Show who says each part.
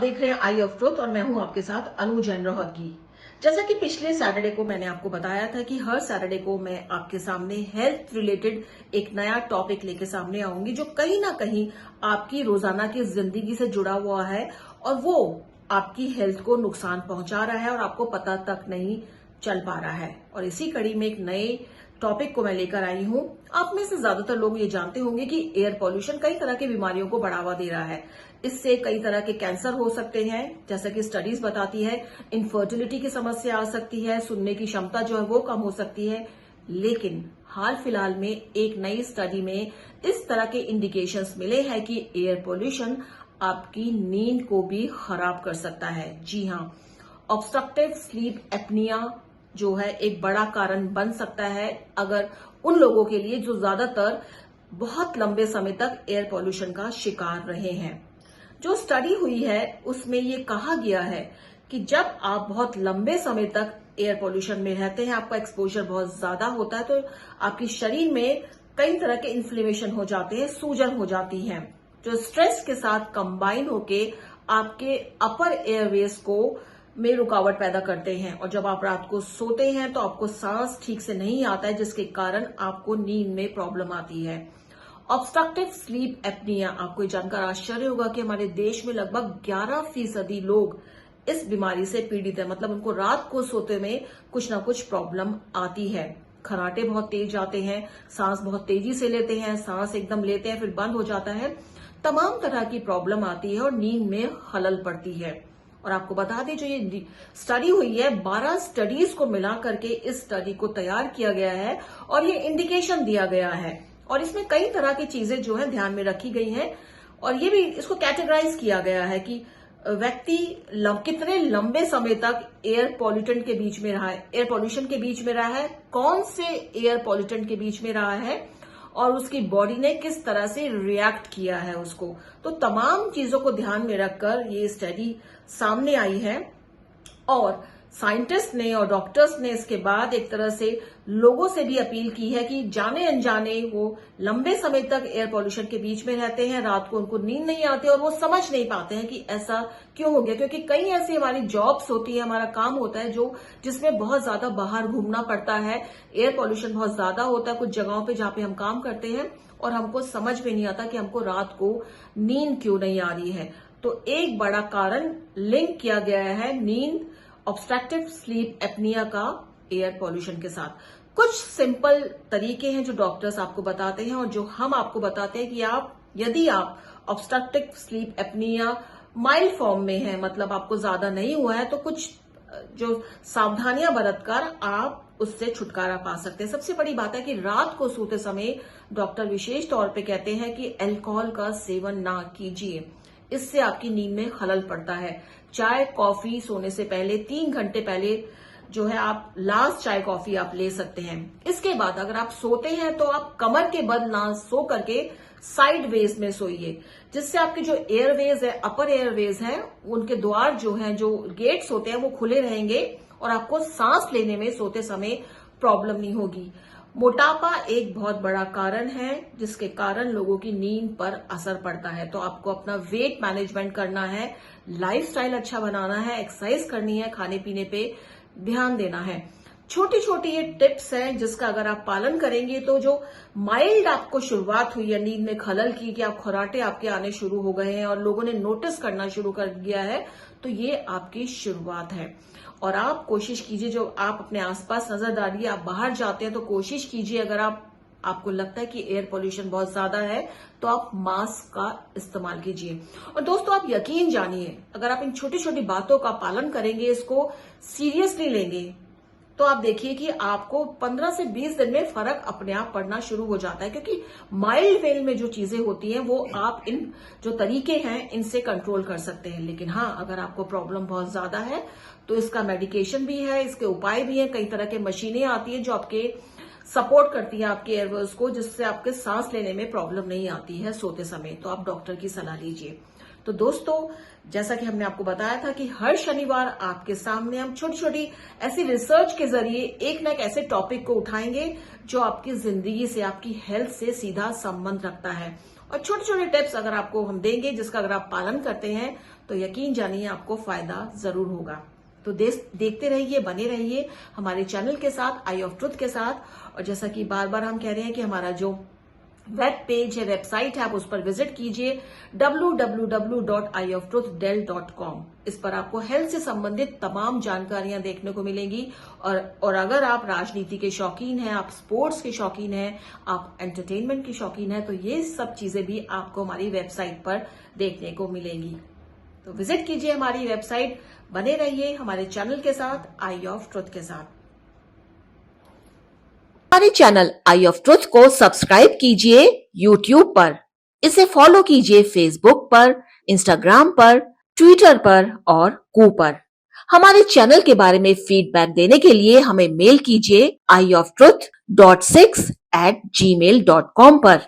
Speaker 1: देख रहे हैं आई ऑफ ट्रुथ और मैं हूं आपके साथ अनु जैन रोहतगी। जैसा कि पिछले सैटरडे को मैंने आपको बताया था कि हर सैटरडे को मैं आपके सामने हेल्थ रिलेटेड एक नया टॉपिक लेके सामने आऊंगी जो कहीं ना कहीं आपकी रोजाना की जिंदगी से जुड़ा हुआ है और वो आपकी हेल्थ को नुकसान पहुंचा रहा है और आपको पता तक नहीं चल पा रहा है। और इसी कड़ी में एक नए टॉपिक को मैं लेकर आई हूं। आप में से ज्यादातर लोग ये जानते होंगे कि एयर पॉल्यूशन कई तरह की बीमारियों को बढ़ावा दे रहा है। इससे कई तरह के कैंसर हो सकते हैं, जैसा कि स्टडीज बताती है। इनफर्टिलिटी की समस्या आ सकती है, सुनने की क्षमता जो है वो कम हो सकती है। लेकिन हाल फिलहाल में एक नई स्टडी में इस तरह के इंडिकेशंस मिले हैं कि एयर पॉल्यूशन आपकी नींद को भी खराब कर सकता है। जी हाँ, ऑब्स्ट्रक्टिव स्लीप एपनिया जो है एक बड़ा कारण बन सकता है अगर उन लोगों के लिए जो ज्यादातर बहुत लंबे समय तक एयर पॉल्यूशन का शिकार रहे हैं। जो स्टडी हुई है उसमें ये कहा गया है कि जब आप बहुत लंबे समय तक एयर पॉल्यूशन में रहते हैं, आपका एक्सपोजर बहुत ज्यादा होता है, तो आपके शरीर में कई तरह के इन्फ्लेमेशन हो जाते हैं, सूजन हो जाती है, जो स्ट्रेस के साथ कंबाइन होके आपके अपर एयरवेज को में रुकावट पैदा करते हैं। और जब आप रात को सोते हैं तो आपको सांस ठीक से नहीं आता है, जिसके कारण आपको नींद में प्रॉब्लम आती है। ऑब्स्ट्रक्टिव स्लीप एपनिया, आपको ये जानकर आश्चर्य होगा कि हमारे देश में लगभग 11% लोग इस बीमारी से पीड़ित है। मतलब उनको रात को सोते में कुछ ना कुछ प्रॉब्लम आती है। खर्राटे बहुत तेज आते हैं, सांस बहुत तेजी से लेते हैं, सांस एकदम लेते हैं फिर बंद हो जाता है, तमाम तरह की प्रॉब्लम आती है और नींद में खलल पड़ती है। और आपको बता दें, जो ये स्टडी हुई है 12 स्टडीज को मिला करके इस स्टडी को तैयार किया गया है और ये इंडिकेशन दिया गया है। और इसमें कई तरह की चीजें जो है ध्यान में रखी गई हैं और ये भी इसको कैटेगराइज किया गया है कि व्यक्ति कितने लंबे समय तक एयर पॉल्यूटेंट के बीच में रहा है, एयर पॉल्यूशन के बीच में रहा है, कौन से एयर पॉल्यूटेंट के बीच में रहा है और उसकी बॉडी ने किस तरह से रिएक्ट किया है उसको। तो तमाम चीजों को ध्यान में रखकर ये स्टडी सामने आई है और साइंटिस्ट ने और डॉक्टर्स ने इसके बाद एक तरह से लोगों से भी अपील की है कि जाने अनजाने वो लंबे समय तक एयर पॉल्यूशन के बीच में रहते हैं, रात को उनको नींद नहीं आती और वो समझ नहीं पाते हैं कि ऐसा क्यों हो गया। क्योंकि कई ऐसी हमारी जॉब्स होती है, हमारा काम होता है जो जिसमें बहुत ज्यादा बाहर घूमना पड़ता है, एयर पॉल्यूशन बहुत ज्यादा होता है कुछ जगहों पे जहां पे हम काम करते हैं और हमको समझ में नहीं आता कि हमको रात को नींद क्यों नहीं आ रही है। तो एक बड़ा कारण लिंक किया गया है नींद, ऑब्स्ट्रक्टिव स्लीप एपनिया का एयर पॉल्यूशन के साथ। कुछ सिंपल तरीके हैं जो डॉक्टर्स आपको बताते हैं और जो हम आपको बताते हैं कि यदि आप obstructive sleep apnoea mild form में है, मतलब आपको ज्यादा नहीं हुआ है, तो कुछ जो सावधानियां बरतकर आप उससे छुटकारा पा सकते हैं। सबसे बड़ी बात है कि रात को सोते समय डॉक्टर विशेष तौर पे कहते हैं कि अल्कोहल का सेवन ना कीजिए, इससे आपकी नींद में खलल पड़ता है। चाय कॉफी सोने से पहले 3 घंटे पहले जो है आप लास्ट चाय कॉफी आप ले सकते हैं। इसके बाद अगर आप सोते हैं तो आप कमर के बल ना सो करके साइड वेज में सोइए, जिससे आपके जो एयरवेज है, अपर एयरवेज है, उनके द्वार जो हैं, जो गेट्स होते हैं वो खुले रहेंगे और आपको सांस लेने में सोते समय प्रॉब्लम नहीं होगी। मोटापा एक बहुत बड़ा कारण है जिसके कारण लोगों की नींद पर असर पड़ता है। तो आपको अपना वेट मैनेजमेंट करना है, लाइफस्टाइल अच्छा बनाना है, एक्सरसाइज करनी है, खाने पीने पे ध्यान देना है। छोटी छोटी ये टिप्स हैं जिसका अगर आप पालन करेंगे तो जो माइल्ड आपको शुरुआत हुई है नींद में खलल की, कि आप खर्राटे आपके आने शुरू हो गए हैं और लोगों ने नोटिस करना शुरू कर दिया है, तो ये आपकी शुरुआत है। और आप कोशिश कीजिए, जो आप अपने आसपास नजर डालिए, आप बाहर जाते हैं तो कोशिश कीजिए, अगर आपको लगता है कि एयर पॉल्यूशन बहुत ज्यादा है तो आप मास्क का इस्तेमाल कीजिए। और दोस्तों, आप यकीन जानिए, अगर आप इन छोटी छोटी बातों का पालन करेंगे, इसको सीरियसली लेंगे, तो आप देखिए कि आपको 15 से 20 दिन में फर्क अपने आप पड़ना शुरू हो जाता है। क्योंकि माइल्ड वेल में जो चीजें होती हैं वो आप इन जो तरीके हैं इनसे कंट्रोल कर सकते हैं। लेकिन हाँ, अगर आपको प्रॉब्लम बहुत ज्यादा है तो इसका मेडिकेशन भी है, इसके उपाय भी हैं, कई तरह के मशीनें आती हैं जो आपके सपोर्ट करती है आपके एयरवेज को, जिससे आपके सांस लेने में प्रॉब्लम नहीं आती है सोते समय। तो आप डॉक्टर की सलाह लीजिए। तो दोस्तों, जैसा कि हमने आपको बताया था कि हर शनिवार आपके सामने हम छोटी छोटी ऐसी रिसर्च के जरिए एक ना एक ऐसे टॉपिक को उठाएंगे जो आपकी जिंदगी से, आपकी हेल्थ से सीधा संबंध रखता है। और छोटे छोटे टिप्स अगर आपको हम देंगे जिसका अगर आप पालन करते हैं तो यकीन जानिए आपको फायदा जरूर होगा। तो देखते रहिए, बने रहिए हमारे चैनल के साथ, आई ऑफ ट्रुथ के साथ। और जैसा कि बार बार हम कह रहे हैं कि हमारा जो वेब पेज है, वेबसाइट है, आप उस पर विजिट कीजिए www.eyeoftruthDel.com। इस पर आपको हेल्थ से संबंधित तमाम जानकारियां देखने को मिलेंगी। और अगर आप राजनीति के शौकीन हैं, आप स्पोर्ट्स के शौकीन हैं, आप एंटरटेनमेंट के शौकीन हैं, तो ये सब चीजें भी आपको हमारी वेबसाइट पर देखने को मिलेंगी। तो विजिट कीजिए हमारी वेबसाइट, बने रहिए हमारे चैनल के साथ, आई ऑफ ट्रुथ के साथ। हमारे चैनल आई ऑफ ट्रुथ को सब्सक्राइब कीजिए YouTube पर, इसे फॉलो कीजिए Facebook पर, Instagram पर, Twitter पर और कू पर। हमारे चैनल के बारे में फीडबैक देने के लिए हमें मेल कीजिए ioftruth.6@gmail.com पर।